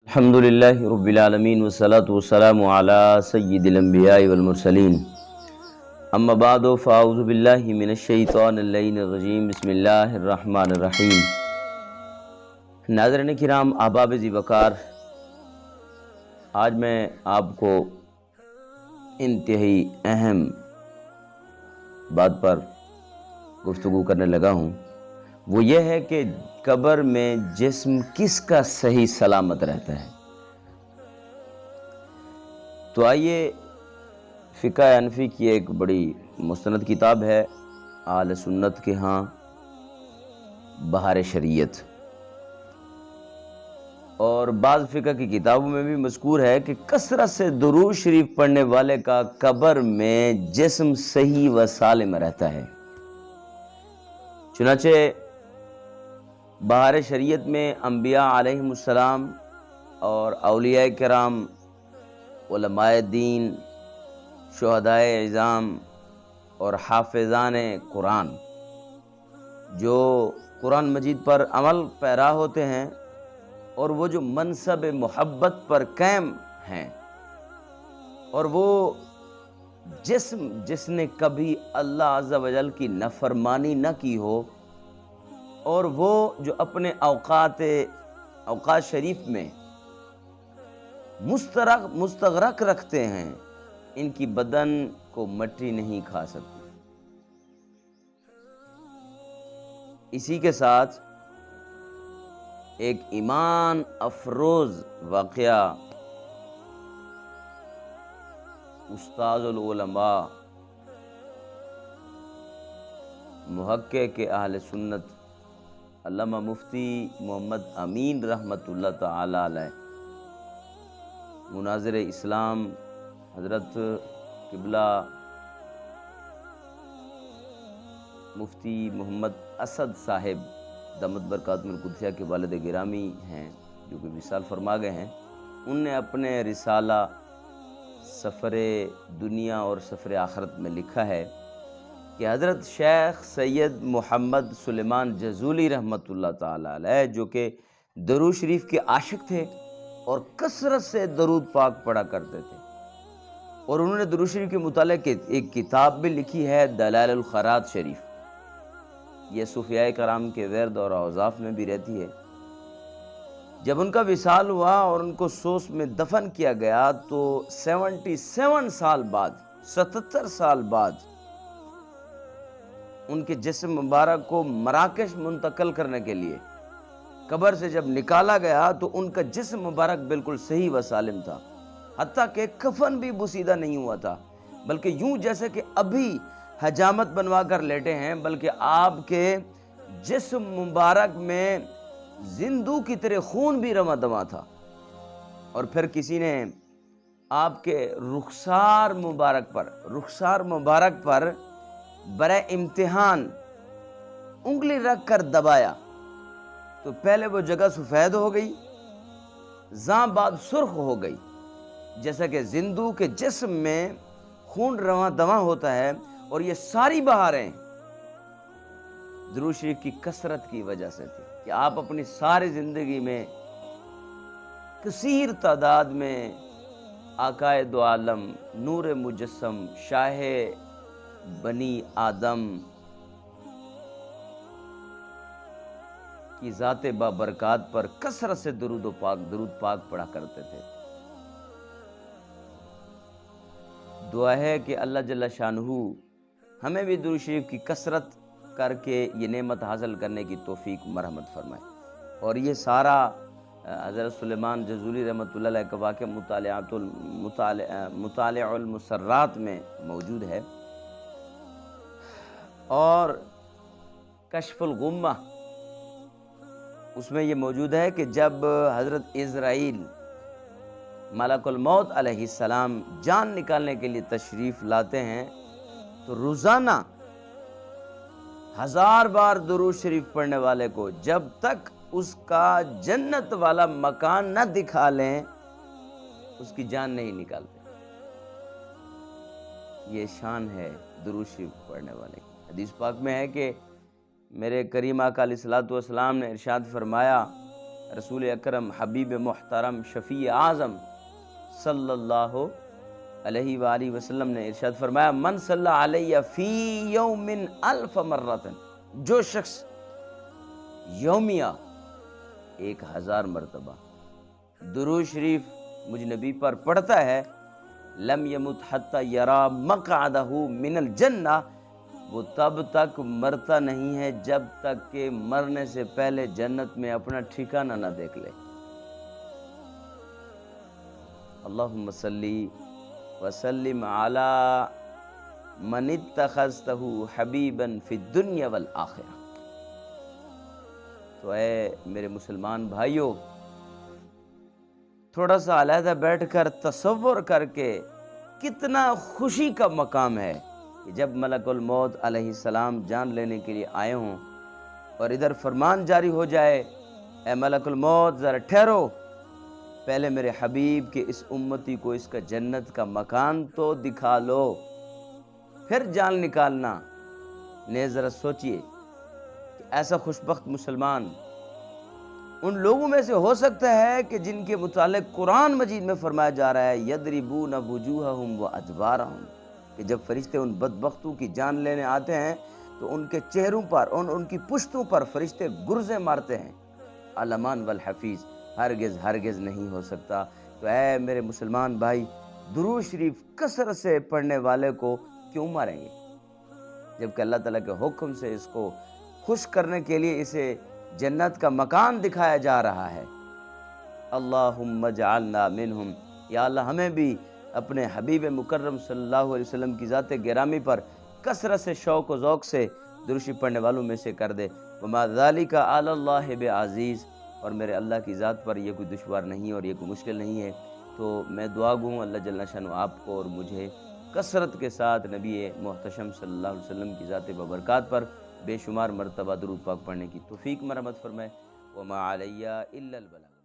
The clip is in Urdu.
الحمدللہ رب العالمین والصلاة والسلام علی سید الانبیاء والمرسلین اما بعد فاعوذ باللہ من الشیطان اللعین الرجیم بسم اللہ الرحمن الرحیم۔ ناظرین کرام، احباب ذی وقار، آج میں آپ کو انتہائی اہم بات پر گفتگو کرنے لگا ہوں، وہ یہ ہے کہ قبر میں جسم کس کا صحیح سلامت رہتا ہے۔ تو آئیے، فقہ حنفی کی ایک بڑی مستند کتاب ہے اہل سنت کے ہاں بہار شریعت، اور بعض فقہ کی کتابوں میں بھی مذکور ہے کہ کثرت سے درود شریف پڑھنے والے کا قبر میں جسم صحیح و سالم رہتا ہے۔ چنانچہ بہار شریعت میں انبیاء علیہم السلام اور اولیاء کرام، علماء دین، شہداء عظام اور حافظان قرآن جو قرآن مجید پر عمل پیرا ہوتے ہیں اور وہ جو منصب محبت پر قائم ہیں، اور وہ جسم جس نے کبھی اللہ عز و جل کی نافرمانی نہ کی ہو، اور وہ جو اپنے اوقات شریف میں مستغرق رکھتے ہیں، ان کی بدن کو مٹی نہیں کھا سکتی۔ اسی کے ساتھ ایک ایمان افروز واقعہ استاذ العلماء، محقق اہل سنت علامہ مفتی محمد امین رحمۃ اللہ تعالی علیہ، مناظر اسلام حضرت قبلہ مفتی محمد اسد صاحب دامت برکاتہم القدسیہ کے والد گرامی ہیں، جو کہ وصال فرما گئے ہیں۔ ان نے اپنے رسالہ سفر دنیا اور سفر آخرت میں لکھا ہے کہ حضرت شیخ سید محمد سلیمان جزولی رحمۃ اللہ تعالی علیہ، جو کہ درود شریف کے عاشق تھے اور کثرت سے درود پاک پڑھا کرتے تھے، اور انہوں نے درود شریف کے متعلق ایک کتاب بھی لکھی ہے، دلائل الخیرات شریف۔ یہ صوفیاء کرام کے ورد اور اوصاف میں بھی رہتی ہے۔ جب ان کا وصال ہوا اور ان کو سوس میں دفن کیا گیا تو 77 سال بعد، 77 سال بعد ان کے جسم مبارک کو مراکش منتقل کرنے کے لیے قبر سے جب نکالا گیا تو ان کا جسم مبارک بالکل صحیح و سالم تھا، حتیٰ کہ کفن بھی بوسیدہ نہیں ہوا تھا، بلکہ یوں جیسے کہ ابھی حجامت بنوا کر لیٹے ہیں، بلکہ آپ کے جسم مبارک میں زندو کی طرح خون بھی رواں دواں تھا۔ اور پھر کسی نے آپ کے رخسار مبارک پر برائے امتحان انگلی رکھ کر دبایا تو پہلے وہ جگہ سفید ہو گئی، زاں بعد سرخ ہو گئی، جیسا کہ زندو کے جسم میں خون رواں دواں ہوتا ہے۔ اور یہ ساری بہاریں درود شریف کی کثرت کی وجہ سے تھی کہ آپ اپنی ساری زندگی میں کثیر تعداد میں آقائے دو عالم، نور مجسم، شاہ بنی آدم کی ذات بابرکات پر کثرت سے درود پاک پڑھا کرتے تھے۔ دعا ہے کہ اللہ جل شانہ ہمیں بھی درود شریف کی کثرت کر کے یہ نعمت حاصل کرنے کی توفیق مرحمت فرمائے۔ اور یہ سارا حضرت سلیمان جزولی رحمۃ اللہ علیہ کا واقعہ مطالع المسرات میں موجود ہے، اور کشف الغمہ اس میں یہ موجود ہے کہ جب حضرت عزرائیل ملک الموت علیہ السلام جان نکالنے کے لیے تشریف لاتے ہیں تو روزانہ 1000 بار درود شریف پڑھنے والے کو جب تک اس کا جنت والا مکان نہ دکھا لیں اس کی جان نہیں نکالتے۔ یہ شان ہے درود شریف پڑھنے والے کی۔ حدیث پاک میں ہے کہ میرے کریم آقا علیہ الصلوۃ والسلام نے ارشاد فرمایا رسول اکرم حبیب محترم شفیع اعظم صلی اللہ علیہ وآلہ وسلم نے ارشاد فرمایا من صلی علیہ فی یوم 1000 مرۃ، جو شخص یومیہ 1000 مرتبہ درود شریف مجھ نبی پر پڑھتا ہے، لم یمت حتی یرا مقعدہ من الجنہ، وہ تب تک مرتا نہیں ہے جب تک کہ مرنے سے پہلے جنت میں اپنا ٹھکانہ نہ دیکھ لے۔ اللہم صلی وسلم علی من اتخذتہ حبیبا فی الدنیا والآخرہ۔ تو اے میرے مسلمان بھائیوں، تھوڑا سا علیحدہ بیٹھ کر تصور کر کے کتنا خوشی کا مقام ہے کہ جب ملک الموت علیہ السلام جان لینے کے لیے آئے ہوں اور ادھر فرمان جاری ہو جائے، اے ملک الموت ذرا ٹھہرو، پہلے میرے حبیب کے اس امتی کو اس کا جنت کا مکان تو دکھا لو، پھر جان نکالنا۔ نے ذرا سوچئے کہ ایسا خوشبخت مسلمان ان لوگوں میں سے ہو سکتا ہے کہ جن کے متعلق قرآن مجید میں فرمایا جا رہا ہے یضربون وجوہہم وادبارہم، کہ جب فرشتے ان بدبختوں کی جان لینے آتے ہیں تو ان کے چہروں پر ان کی پشتوں پر فرشتے گرزیں مارتے ہیں۔ علمان والحفیظ ہرگز ہرگز نہیں ہو سکتا۔ تو اے میرے مسلمان بھائی، درود شریف کثرت سے پڑھنے والے کو کیوں ماریں گے، جبکہ اللہ تعالیٰ کے حکم سے اس کو خوش کرنے کے لیے اسے جنت کا مکان دکھایا جا رہا ہے۔ اللہم اجعلنا منہم، یا اللہ ہمیں بھی اپنے حبیب مکرم صلی اللہ علیہ وسلم کی ذات گرامی پر کثرت سے شوق و ذوق سے درود شریف پڑھنے والوں میں سے کر دے۔ وما ذالک علی اللہ بعزیز، اور میرے اللہ کی ذات پر یہ کوئی دشوار نہیں اور یہ کوئی مشکل نہیں ہے۔ تو میں دعا گو ہوں اللہ جل شانہ آپ کو اور مجھے کثرت کے ساتھ نبی محتشم صلی اللہ علیہ وسلم کی ذات ببرکات پر بے شمار مرتبہ درود پاک پڑھنے کی توفیق مرحمت فرمائے۔ وما علیہ الا البلاغ۔